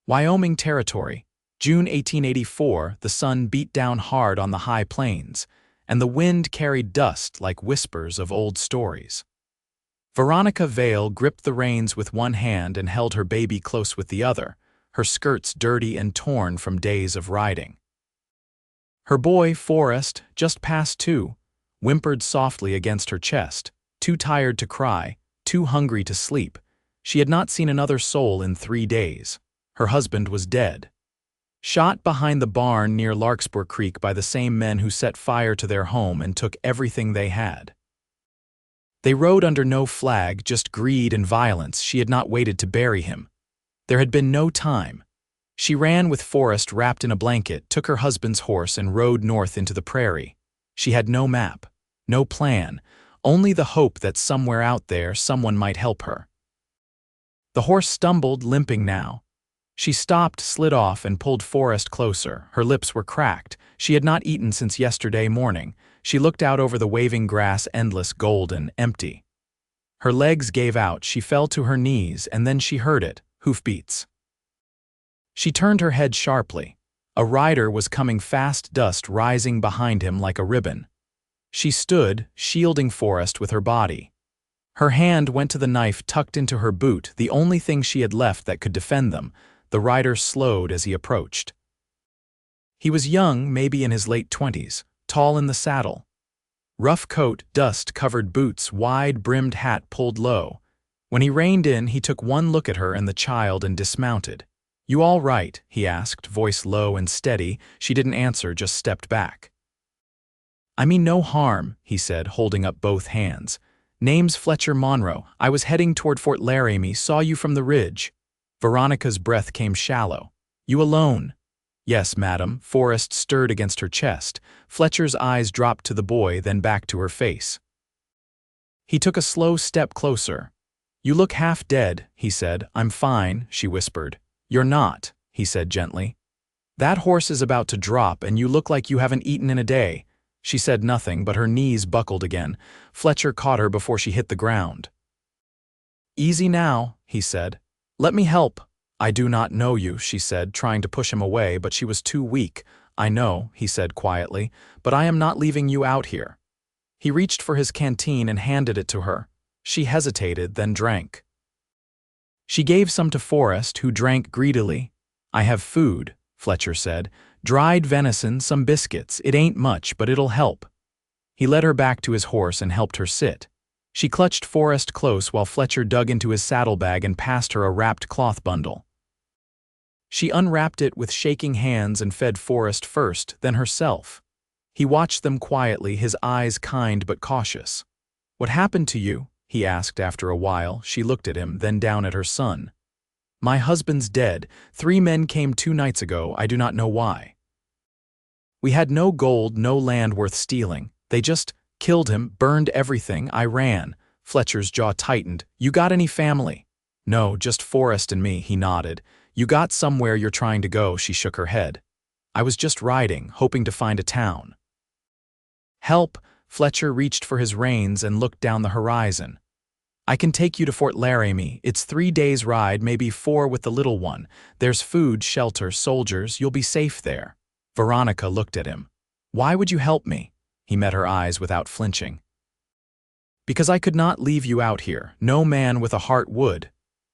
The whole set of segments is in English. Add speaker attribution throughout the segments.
Speaker 1: Wyoming Territory, June 1884. The sun beat down hard on the high plains, and the wind carried dust like whispers of old stories. Veronica Vale gripped the reins with one hand and held her baby close with the other, her skirts dirty and torn from days of riding. Her boy, Forrest, just past 2, whimpered softly against her chest, too tired to cry, too hungry to sleep. She had not seen another soul in 3 days. Her husband was dead. Shot behind the barn near Larkspur Creek by the same men who set fire to their home and took everything they had. They rode under no flag, just greed and violence. She had not waited to bury him. There had been no time. She ran with Forrest wrapped in a blanket, took her husband's horse and rode north into the prairie. She had no map, no plan, only the hope that somewhere out there someone might help her. The horse stumbled, limping now. She stopped, slid off, and pulled Forrest closer. Her lips were cracked. She had not eaten since yesterday morning. She looked out over the waving grass, endless, golden, empty. Her legs gave out. She fell to her knees, and then she heard it, hoofbeats. She turned her head sharply. A rider was coming fast, dust rising behind him like a ribbon. She stood, shielding Forrest with her body. Her hand went to the knife tucked into her boot, the only thing she had left that could defend them. The rider slowed as he approached. He was young, maybe in his late 20s, tall in the saddle. Rough coat, dust-covered boots, wide-brimmed hat pulled low. When he reined in, he took one look at her and the child and dismounted. "You all right?" he asked, voice low and steady. She didn't answer, just stepped back. "I mean no harm," he said, holding up both hands. "Name's Fletcher Monroe. I was heading toward Fort Laramie, saw you from the ridge." Veronica's breath came shallow. "You alone?" "Yes, madam." Forrest stirred against her chest. Fletcher's eyes dropped to the boy, then back to her face. He took a slow step closer. "You look half dead," he said. "I'm fine," she whispered. "You're not," he said gently. "That horse is about to drop, and you look like you haven't eaten in a day." She said nothing, but her knees buckled again. Fletcher caught her before she hit the ground. "Easy now," he said. "Let me help." "I do not know you," she said, trying to push him away, but she was too weak. "I know," he said quietly, "but I am not leaving you out here." He reached for his canteen and handed it to her. She hesitated, then drank. She gave some to Forrest, who drank greedily. "I have food," Fletcher said. "Dried venison, some biscuits. It ain't much, but it'll help." He led her back to his horse and helped her sit. She clutched Forrest close while Fletcher dug into his saddlebag and passed her a wrapped cloth bundle. She unwrapped it with shaking hands and fed Forrest first, then herself. He watched them quietly, his eyes kind but cautious. "What happened to you?" he asked after a while. She looked at him, then down at her son. "My husband's dead. 3 men came 2 nights ago. I do not know why. We had no gold, no land worth stealing. They just killed him, burned everything. I ran." Fletcher's jaw tightened. "You got any family?" "No, just Forrest and me," he nodded. "You got somewhere you're trying to go?" She shook her head. "I was just riding, hoping to find a town." "Help!" Fletcher reached for his reins and looked down the horizon. "I can take you to Fort Laramie. It's 3 days' ride, maybe 4 with the little one. There's food, shelter, soldiers. You'll be safe there." Veronica looked at him. "Why would you help me?" He met her eyes without flinching. "Because I could not leave you out here. No man with a heart would."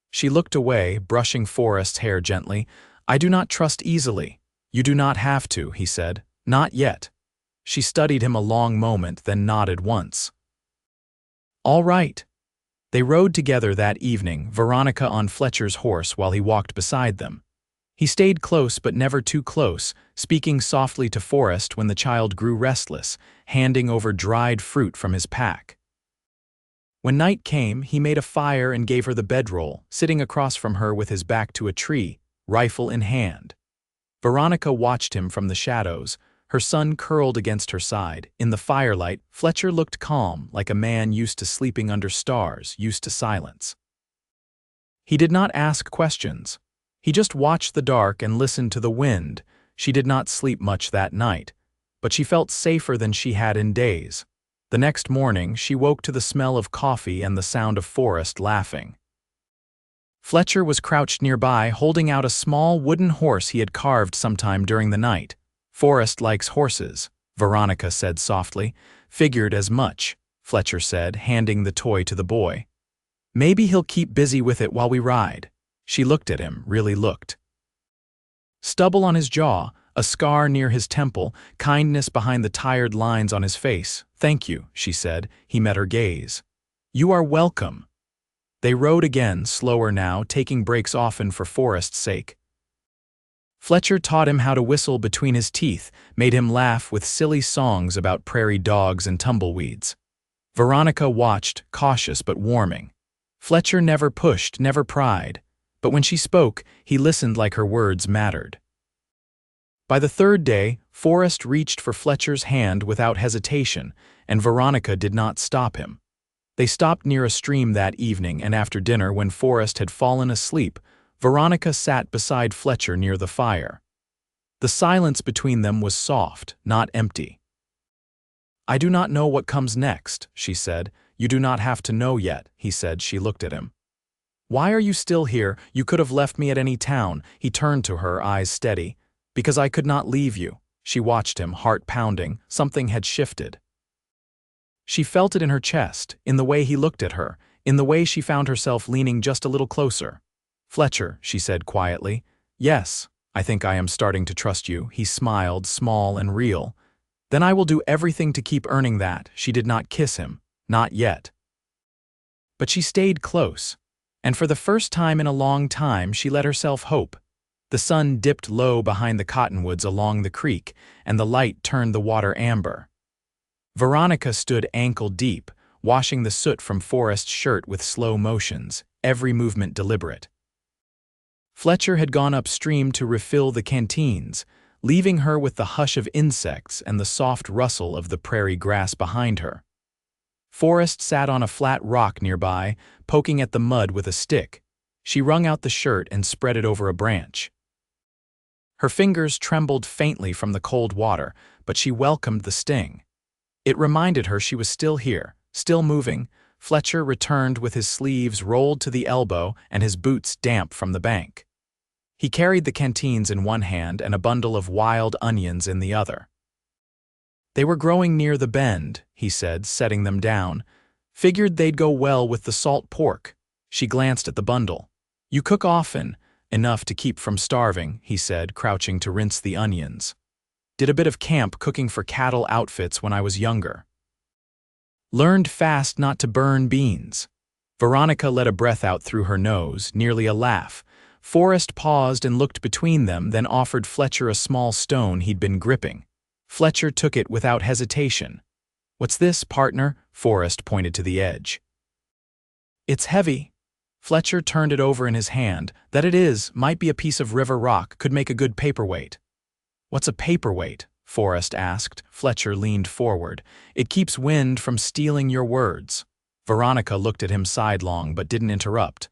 Speaker 1: She looked away, brushing Forrest's hair gently. "I do not trust easily." "You do not have to," he said. "Not yet." She studied him a long moment, then nodded once. "All right." They rode together that evening, Veronica on Fletcher's horse while he walked beside them. He stayed close but never too close, speaking softly to Forrest when the child grew restless, handing over dried fruit from his pack. When night came, he made a fire and gave her the bedroll, sitting across from her with his back to a tree, rifle in hand. Veronica watched him from the shadows, her son curled against her side. In the firelight, Fletcher looked calm, like a man used to sleeping under stars, used to silence. He did not ask questions. He just watched the dark and listened to the wind. She did not sleep much that night, but she felt safer than she had in days. The next morning, she woke to the smell of coffee and the sound of Forrest laughing. Fletcher was crouched nearby, holding out a small wooden horse he had carved sometime during the night. "Forrest likes horses," Veronica said softly. "Figured as much," Fletcher said, handing the toy to the boy. "Maybe he'll keep busy with it while we ride." She looked at him, really looked. Stubble on his jaw, a scar near his temple, kindness behind the tired lines on his face. "Thank you," she said. He met her gaze. "You are welcome." They rode again, slower now, taking breaks often for Forrest's sake. Fletcher taught him how to whistle between his teeth, made him laugh with silly songs about prairie dogs and tumbleweeds. Veronica watched, cautious but warming. Fletcher never pushed, never pried, but when she spoke, he listened like her words mattered. By the third day, Forrest reached for Fletcher's hand without hesitation, and Veronica did not stop him. They stopped near a stream that evening, and after dinner, when Forrest had fallen asleep, Veronica sat beside Fletcher near the fire. The silence between them was soft, not empty. "I do not know what comes next," she said. "You do not have to know yet," he said. She looked at him. "Why are you still here? You could have left me at any town." He turned to her, eyes steady. "Because I could not leave you." She watched him, heart pounding. Something had shifted. She felt it in her chest, in the way he looked at her, in the way she found herself leaning just a little closer. "Fletcher," she said quietly. "Yes, I think I am starting to trust you." He smiled, small and real. "Then I will do everything to keep earning that." She did not kiss him. Not yet. But she stayed close, and for the first time in a long time she let herself hope. The sun dipped low behind the cottonwoods along the creek, and the light turned the water amber. Veronica stood ankle-deep, washing the soot from Forrest's shirt with slow motions, every movement deliberate. Fletcher had gone upstream to refill the canteens, leaving her with the hush of insects and the soft rustle of the prairie grass behind her. Forrest sat on a flat rock nearby, poking at the mud with a stick. She wrung out the shirt and spread it over a branch. Her fingers trembled faintly from the cold water, but she welcomed the sting. It reminded her she was still here, still moving. Fletcher returned with his sleeves rolled to the elbow and his boots damp from the bank. He carried the canteens in one hand and a bundle of wild onions in the other. "They were growing near the bend," he said, setting them down. "Figured they'd go well with the salt pork." She glanced at the bundle. "You cook often." "Enough to keep from starving," he said, crouching to rinse the onions. "Did a bit of camp cooking for cattle outfits when I was younger. Learned fast not to burn beans." Veronica let a breath out through her nose, nearly a laugh. Forrest paused and looked between them, then offered Fletcher a small stone he'd been gripping. Fletcher took it without hesitation. "What's this, partner?" Forrest pointed to the edge. "It's heavy." Fletcher turned it over in his hand. "That it is, might be a piece of river rock, could make a good paperweight." "What's a paperweight?" Forrest asked. Fletcher leaned forward. "It keeps wind from stealing your words." Veronica looked at him sidelong but didn't interrupt.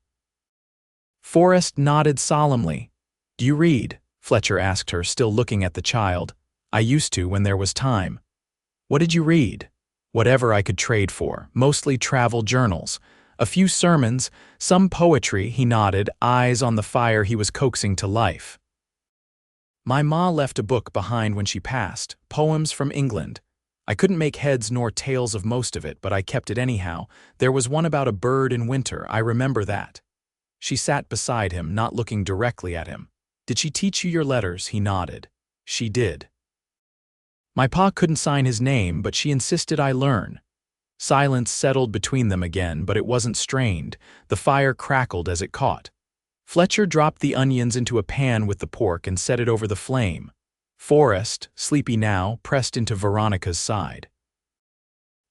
Speaker 1: Forrest nodded solemnly. "Do you read?" Fletcher asked her, still looking at the child. "I used to when there was time." "What did you read?" "Whatever I could trade for, mostly travel journals. A few sermons, some poetry." He nodded, eyes on the fire he was coaxing to life. "My ma left a book behind when she passed, poems from England. I couldn't make heads nor tails of most of it, but I kept it anyhow. There was one about a bird in winter, I remember that." She sat beside him, not looking directly at him. "Did she teach you your letters?" He nodded. "She did. My pa couldn't sign his name, but she insisted I learn." Silence settled between them again, but it wasn't strained. The fire crackled as it caught. Fletcher dropped the onions into a pan with the pork and set it over the flame. Forrest, sleepy now, pressed into Veronica's side.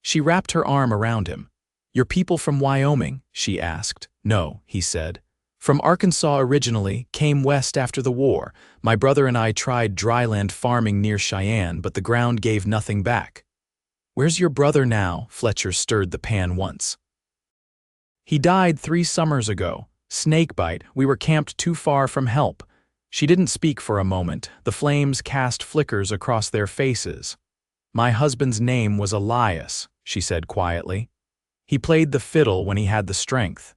Speaker 1: She wrapped her arm around him. "You're people from Wyoming?" she asked. "No," he said. "From Arkansas originally, came west after the war. My brother and I tried dryland farming near Cheyenne, but the ground gave nothing back." "Where's your brother now?" Fletcher stirred the pan once. "He died 3 summers ago. Snakebite. We were camped too far from help." She didn't speak for a moment. The flames cast flickers across their faces. "My husband's name was Elias," she said quietly. "He played the fiddle when he had the strength."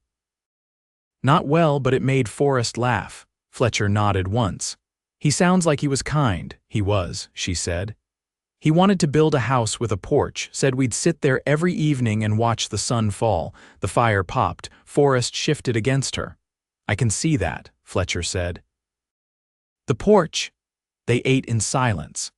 Speaker 1: Not well, but it made Forrest laugh. Fletcher nodded once. He sounds like he was kind. He was, she said. He wanted to build a house with a porch, said we'd sit there every evening and watch the sun fall. The fire popped. Forrest shifted against her. I can see that, Fletcher said. The porch. They ate in silence.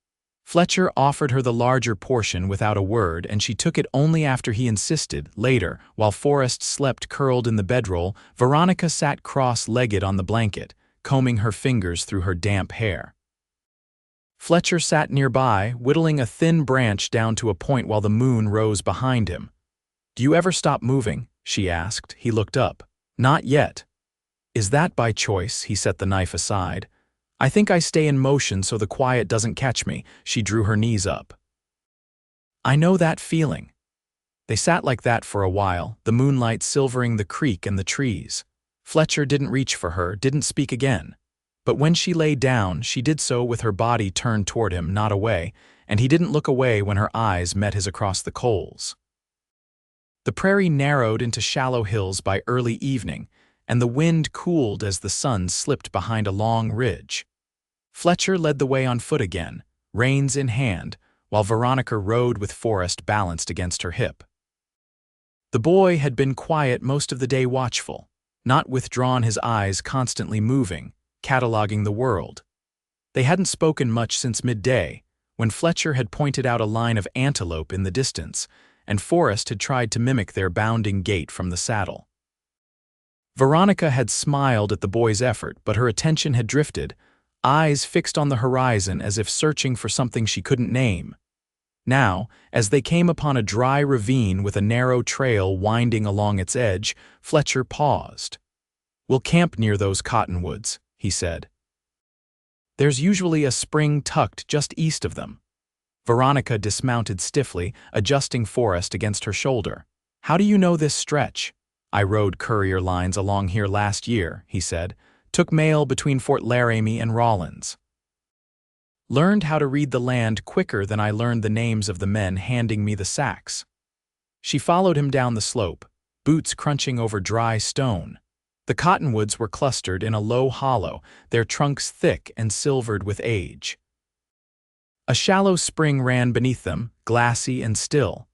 Speaker 1: Fletcher offered her the larger portion without a word, and she took it only after he insisted. Later, while Forrest slept curled in the bedroll, Veronica sat cross-legged on the blanket, combing her fingers through her damp hair. Fletcher sat nearby, whittling a thin branch down to a point while the moon rose behind him. "Do you ever stop moving?" she asked. He looked up. "Not yet." "Is that by choice?" He set the knife aside. "I think I stay in motion so the quiet doesn't catch me." She drew her knees up. "I know that feeling." They sat like that for a while, the moonlight silvering the creek and the trees. Fletcher didn't reach for her, didn't speak again. But when she lay down, she did so with her body turned toward him, not away, and he didn't look away when her eyes met his across the coals. The prairie narrowed into shallow hills by early evening, and the wind cooled as the sun slipped behind a long ridge. Fletcher led the way on foot again, reins in hand, while Veronica rode with Forrest balanced against her hip. The boy had been quiet most of the day, watchful, not withdrawn, his eyes constantly moving, cataloging the world. They hadn't spoken much since midday, when Fletcher had pointed out a line of antelope in the distance, and Forrest had tried to mimic their bounding gait from the saddle. Veronica had smiled at the boy's effort, but her attention had drifted, eyes fixed on the horizon as if searching for something she couldn't name. Now, as they came upon a dry ravine with a narrow trail winding along its edge, Fletcher paused. "We'll camp near those cottonwoods," he said. "There's usually a spring tucked just east of them." Veronica dismounted stiffly, adjusting Forrest against her shoulder. "How do you know this stretch?" "I rode courier lines along here last year," he said. "Took mail between Fort Laramie and Rawlins. Learned how to read the land quicker than I learned the names of the men handing me the sacks." She followed him down the slope, boots crunching over dry stone. The cottonwoods were clustered in a low hollow, their trunks thick and silvered with age. A shallow spring ran beneath them, glassy and still.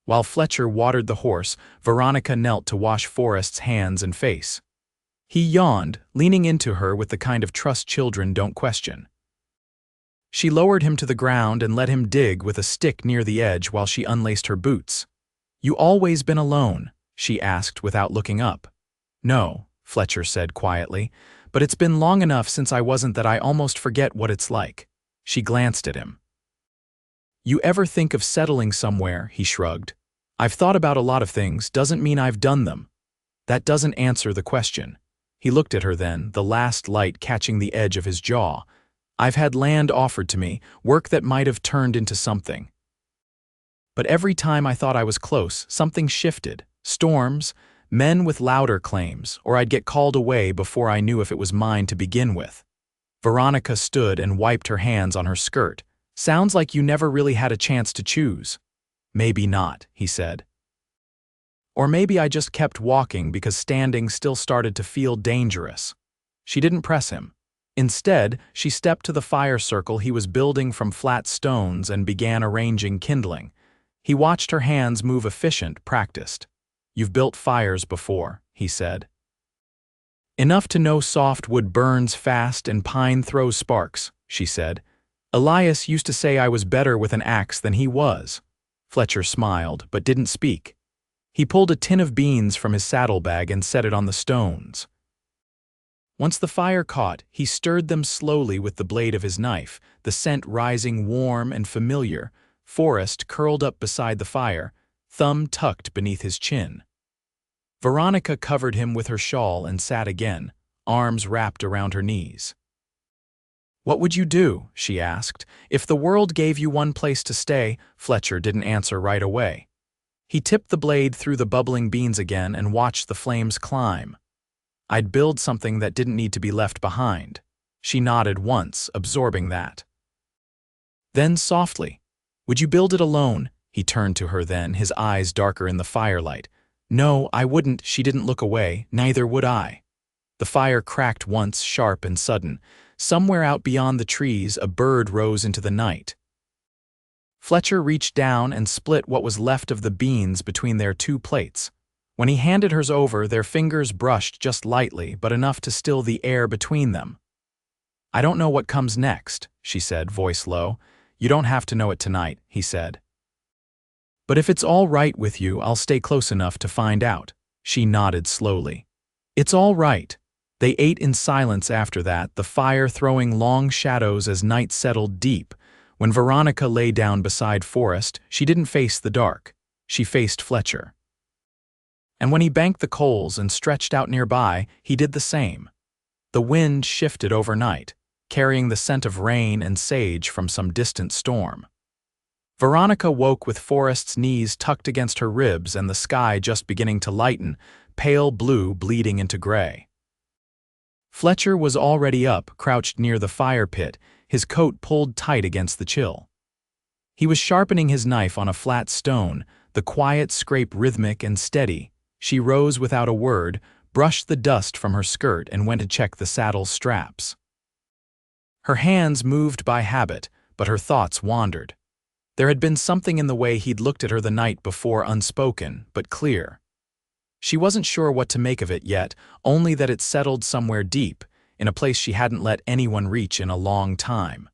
Speaker 1: While Fletcher watered the horse, Veronica knelt to wash Forrest's hands and face. He yawned, leaning into her with the kind of trust children don't question. She lowered him to the ground and let him dig with a stick near the edge while she unlaced her boots. "You always been alone?" she asked without looking up. "No," Fletcher said quietly, "but it's been long enough since I wasn't that I almost forget what it's like." She glanced at him. "You ever think of settling somewhere?" He shrugged. "I've thought about a lot of things, doesn't mean I've done them." "That doesn't answer the question." He looked at her then, the last light catching the edge of his jaw. "I've had land offered to me, work that might have turned into something. But every time I thought I was close, something shifted. Storms, men with louder claims, or I'd get called away before I knew if it was mine to begin with." Veronica stood and wiped her hands on her skirt. "Sounds like you never really had a chance to choose." "Maybe not," he said. "Or maybe I just kept walking because standing still started to feel dangerous." She didn't press him. Instead, she stepped to the fire circle he was building from flat stones and began arranging kindling. He watched her hands move, efficient, practiced. "You've built fires before," he said. "Enough to know soft wood burns fast and pine throws sparks," she said. "Elias used to say I was better with an axe than he was." Fletcher smiled, but didn't speak. He pulled a tin of beans from his saddlebag and set it on the stones. Once the fire caught, he stirred them slowly with the blade of his knife, the scent rising warm and familiar. Forrest curled up beside the fire, thumb tucked beneath his chin. Veronica covered him with her shawl and sat again, arms wrapped around her knees. "What would you do?" she asked. "If the world gave you one place to stay?" Fletcher didn't answer right away. He tipped the blade through the bubbling beans again and watched the flames climb. "I'd build something that didn't need to be left behind." She nodded once, absorbing that. Then softly, "Would you build it alone?" He turned to her then, his eyes darker in the firelight. "No, I wouldn't." She didn't look away. "Neither would I." The fire cracked once, sharp and sudden. Somewhere out beyond the trees, a bird rose into the night. Fletcher reached down and split what was left of the beans between their two plates. When he handed hers over, their fingers brushed just lightly, but enough to still the air between them. "I don't know what comes next," she said, voice low. "You don't have to know it tonight," he said. "But if it's all right with you, I'll stay close enough to find out." She nodded slowly. "It's all right." They ate in silence after that, the fire throwing long shadows as night settled deep. When Veronica lay down beside Forrest, she didn't face the dark. She faced Fletcher. And when he banked the coals and stretched out nearby, he did the same. The wind shifted overnight, carrying the scent of rain and sage from some distant storm. Veronica woke with Forrest's knees tucked against her ribs and the sky just beginning to lighten, pale blue bleeding into gray. Fletcher was already up, crouched near the fire pit, his coat pulled tight against the chill. He was sharpening his knife on a flat stone, the quiet scrape rhythmic and steady. She rose without a word, brushed the dust from her skirt and went to check the saddle's straps. Her hands moved by habit, but her thoughts wandered. There had been something in the way he'd looked at her the night before, unspoken, but clear. She wasn't sure what to make of it yet, only that it settled somewhere deep, in a place she hadn't let anyone reach in a long time.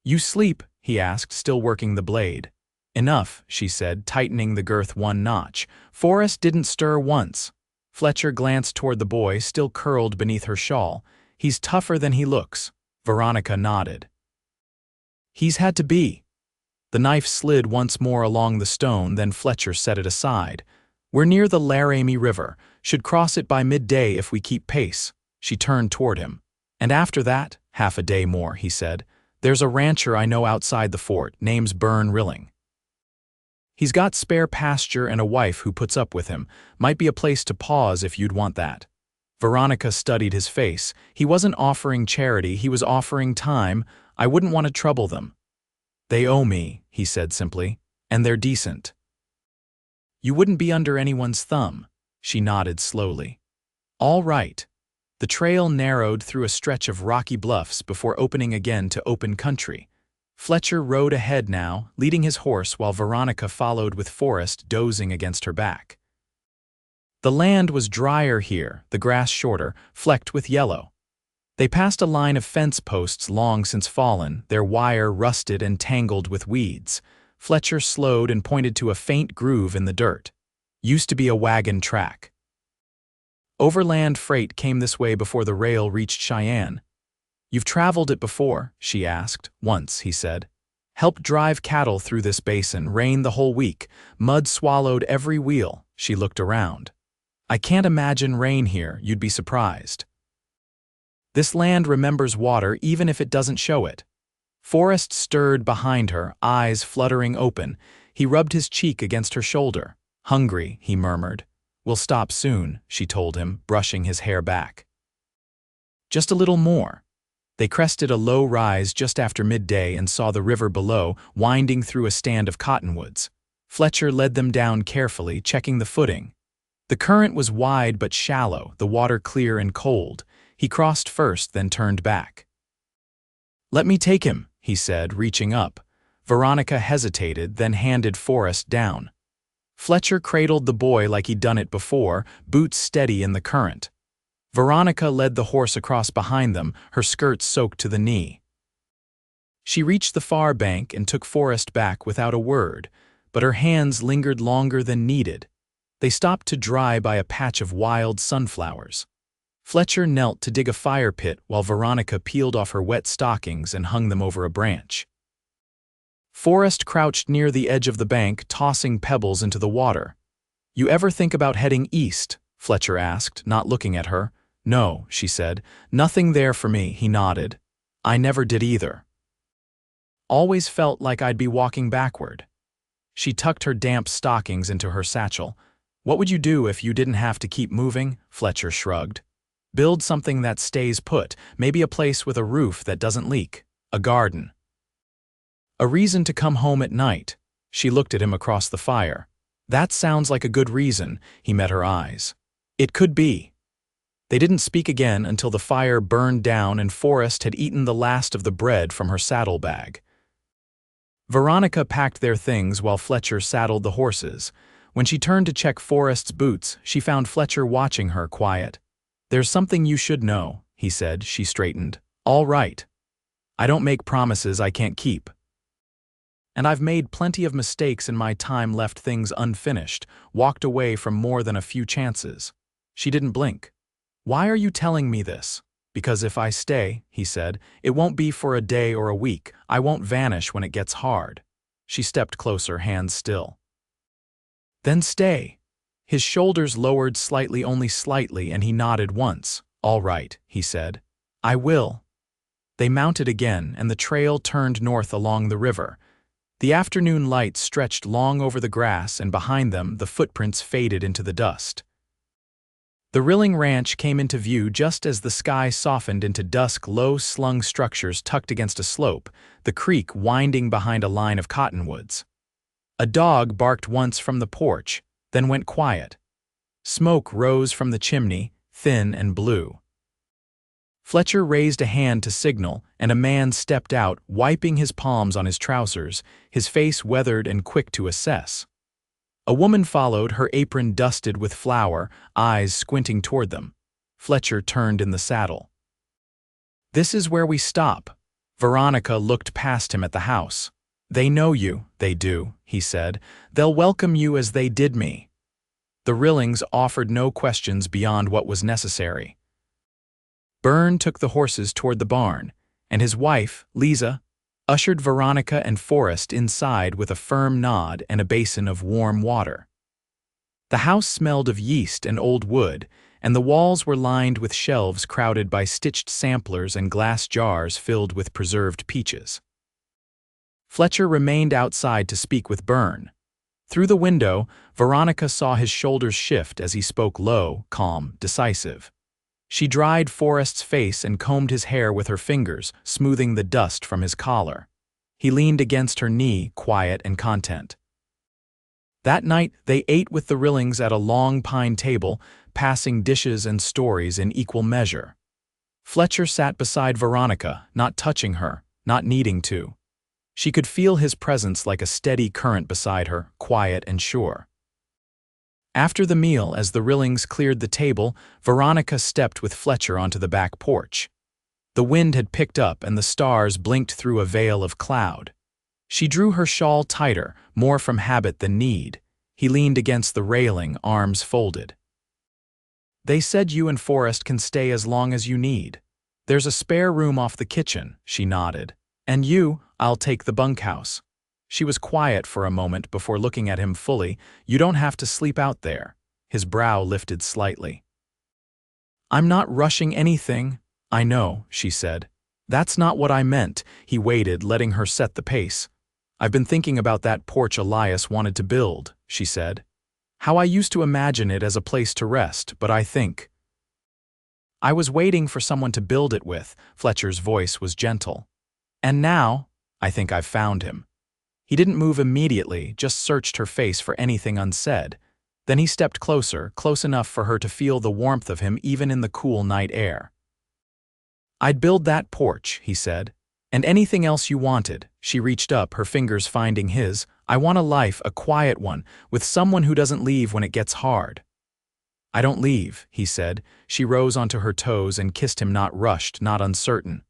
Speaker 1: "You sleep?" he asked, still working the blade. "Enough," she said, tightening the girth one notch. Forrest didn't stir once. Fletcher glanced toward the boy, still curled beneath her shawl. "He's tougher than he looks." Veronica nodded. "He's had to be." The knife slid once more along the stone, then Fletcher set it aside. "We're near the Laramie River. Should cross it by midday if we keep pace." She turned toward him. "And after that, half a day more," he said. "There's a rancher I know outside the fort, name's Burn Rilling. He's got spare pasture and a wife who puts up with him. Might be a place to pause if you'd want that." Veronica studied his face. He wasn't offering charity, he was offering time. "I wouldn't want to trouble them." "They owe me," he said simply, "and they're decent." "You wouldn't be under anyone's thumb." She nodded slowly. "All right." The trail narrowed through a stretch of rocky bluffs before opening again to open country. Fletcher rode ahead now, leading his horse while Veronica followed with Forrest dozing against her back. The land was drier here, the grass shorter, flecked with yellow. They passed a line of fence posts long since fallen, their wire rusted and tangled with weeds. Fletcher slowed and pointed to a faint groove in the dirt. "Used to be a wagon track." Overland freight came this way before the rail reached Cheyenne. "You've traveled it before?" she asked. "Once," he said. "Helped drive cattle through this basin, rained the whole week. Mud swallowed every wheel." She looked around. "I can't imagine rain here, you'd be surprised. This land remembers water even if it doesn't show it." Forrest stirred behind her, eyes fluttering open. He rubbed his cheek against her shoulder. "Hungry," he murmured. "We'll stop soon," she told him, brushing his hair back. "Just a little more." They crested a low rise just after midday and saw the river below, winding through a stand of cottonwoods. Fletcher led them down carefully, checking the footing. The current was wide but shallow, the water clear and cold. He crossed first, then turned back. "Let me take him," he said, reaching up. Veronica hesitated, then handed Forrest down. Fletcher cradled the boy like he'd done it before, boots steady in the current. Veronica led the horse across behind them, her skirts soaked to the knee. She reached the far bank and took Forrest back without a word, but her hands lingered longer than needed. They stopped to dry by a patch of wild sunflowers. Fletcher knelt to dig a fire pit while Veronica peeled off her wet stockings and hung them over a branch. Forrest crouched near the edge of the bank, tossing pebbles into the water. "You ever think about heading east?" Fletcher asked, not looking at her. "No," she said. "Nothing there for me," he nodded. "I never did either. Always felt like I'd be walking backward." She tucked her damp stockings into her satchel. "What would you do if you didn't have to keep moving?" Fletcher shrugged. "Build something that stays put, maybe a place with a roof that doesn't leak. A garden. A reason to come home at night." She looked at him across the fire. "That sounds like a good reason." He met her eyes. "It could be." They didn't speak again until the fire burned down and Forrest had eaten the last of the bread from her saddlebag. Veronica packed their things while Fletcher saddled the horses. When she turned to check Forrest's boots, she found Fletcher watching her quiet. "There's something you should know," he said. She straightened. "All right. I don't make promises I can't keep. And I've made plenty of mistakes in my time, left things unfinished, walked away from more than a few chances." She didn't blink. "Why are you telling me this?" "Because if I stay," he said, "it won't be for a day or a week. I won't vanish when it gets hard." She stepped closer, hands still. "Then stay." His shoulders lowered slightly, only slightly, and he nodded once. "All right," he said. "I will." They mounted again, and the trail turned north along the river. The afternoon light stretched long over the grass, and behind them the footprints faded into the dust. The Rilling Ranch came into view just as the sky softened into dusk, low-slung structures tucked against a slope, the creek winding behind a line of cottonwoods. A dog barked once from the porch, then went quiet. Smoke rose from the chimney, thin and blue. Fletcher raised a hand to signal, and a man stepped out, wiping his palms on his trousers, his face weathered and quick to assess. A woman followed, her apron dusted with flour, eyes squinting toward them. Fletcher turned in the saddle. "This is where we stop." Veronica looked past him at the house. "They know you, they do," he said. "They'll welcome you as they did me." The Rillings offered no questions beyond what was necessary. Byrne took the horses toward the barn, and his wife, Lisa, ushered Veronica and Forrest inside with a firm nod and a basin of warm water. The house smelled of yeast and old wood, and the walls were lined with shelves crowded by stitched samplers and glass jars filled with preserved peaches. Fletcher remained outside to speak with Byrne. Through the window, Veronica saw his shoulders shift as he spoke, low, calm, decisive. She dried Forrest's face and combed his hair with her fingers, smoothing the dust from his collar. He leaned against her knee, quiet and content. That night, they ate with the Rillings at a long pine table, passing dishes and stories in equal measure. Fletcher sat beside Veronica, not touching her, not needing to. She could feel his presence like a steady current beside her, quiet and sure. After the meal, as the Rillings cleared the table, Veronica stepped with Fletcher onto the back porch. The wind had picked up and the stars blinked through a veil of cloud. She drew her shawl tighter, more from habit than need. He leaned against the railing, arms folded. "They said you and Forrest can stay as long as you need. There's a spare room off the kitchen," she nodded. "And you, I'll take the bunkhouse." She was quiet for a moment before looking at him fully. "You don't have to sleep out there." His brow lifted slightly. "I'm not rushing anything." "I know," she said. "That's not what I meant." He waited, letting her set the pace. "I've been thinking about that porch Elias wanted to build," she said. "How I used to imagine it as a place to rest, but I was waiting for someone to build it with." Fletcher's voice was gentle. "And now, I think I've found him." He didn't move immediately, just searched her face for anything unsaid. Then he stepped closer, close enough for her to feel the warmth of him even in the cool night air. "I'd build that porch," he said. "And anything else you wanted." She reached up, her fingers finding his. "I want a life, a quiet one, with someone who doesn't leave when it gets hard." "I don't leave," he said. She rose onto her toes and kissed him, not rushed, not uncertain.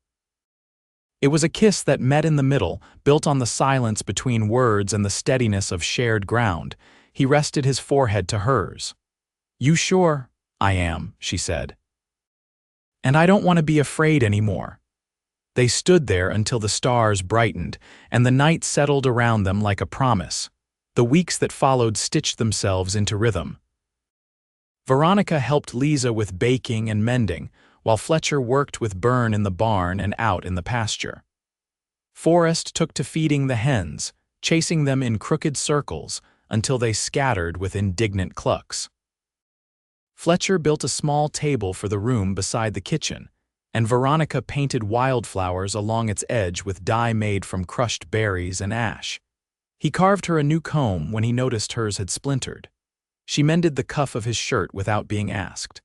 Speaker 1: It was a kiss that met in the middle, built on the silence between words and the steadiness of shared ground. He rested his forehead to hers. "You sure?" "I am," she said. "And I don't want to be afraid anymore." They stood there until the stars brightened, and the night settled around them like a promise. The weeks that followed stitched themselves into rhythm. Veronica helped Lisa with baking and mending, while Fletcher worked with Byrne in the barn and out in the pasture. Forrest took to feeding the hens, chasing them in crooked circles until they scattered with indignant clucks. Fletcher built a small table for the room beside the kitchen, and Veronica painted wildflowers along its edge with dye made from crushed berries and ash. He carved her a new comb when he noticed hers had splintered. She mended the cuff of his shirt without being asked.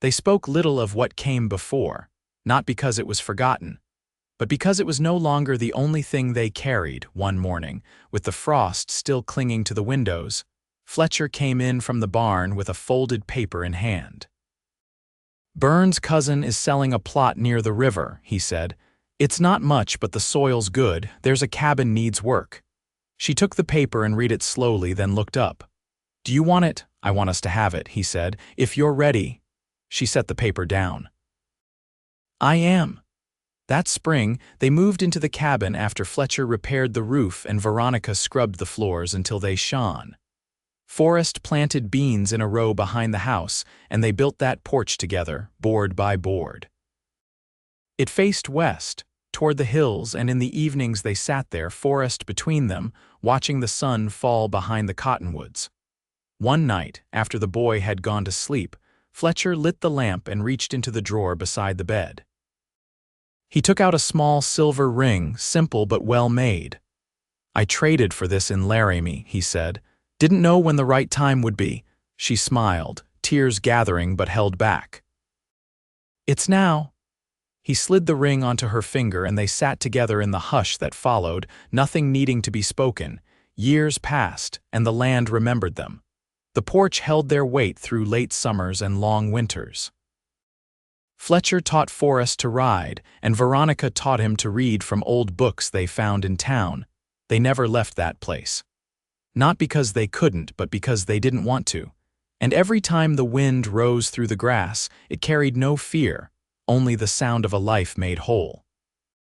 Speaker 1: They spoke little of what came before, not because it was forgotten, but because it was no longer the only thing they carried. One morning, with the frost still clinging to the windows, Fletcher came in from the barn with a folded paper in hand. "Burns' cousin is selling a plot near the river," he said. "It's not much, but the soil's good. There's a cabin needs work." She took the paper and read it slowly, then looked up. "Do you want it?" "I want us to have it," he said. "If you're ready." She set the paper down. "I am." That spring, they moved into the cabin after Fletcher repaired the roof and Veronica scrubbed the floors until they shone. Forrest planted beans in a row behind the house, and they built that porch together, board by board. It faced west, toward the hills, and in the evenings they sat there, Forrest between them, watching the sun fall behind the cottonwoods. One night, after the boy had gone to sleep, Fletcher lit the lamp and reached into the drawer beside the bed. He took out a small silver ring, simple but well made. "I traded for this in Laramie," he said. "Didn't know when the right time would be." She smiled, tears gathering but held back. "It's now." He slid the ring onto her finger and they sat together in the hush that followed, nothing needing to be spoken. Years passed, and the land remembered them. The porch held their weight through late summers and long winters. Fletcher taught Forrest to ride, and Veronica taught him to read from old books they found in town. They never left that place. Not because they couldn't, but because they didn't want to. And every time the wind rose through the grass, it carried no fear, only the sound of a life made whole.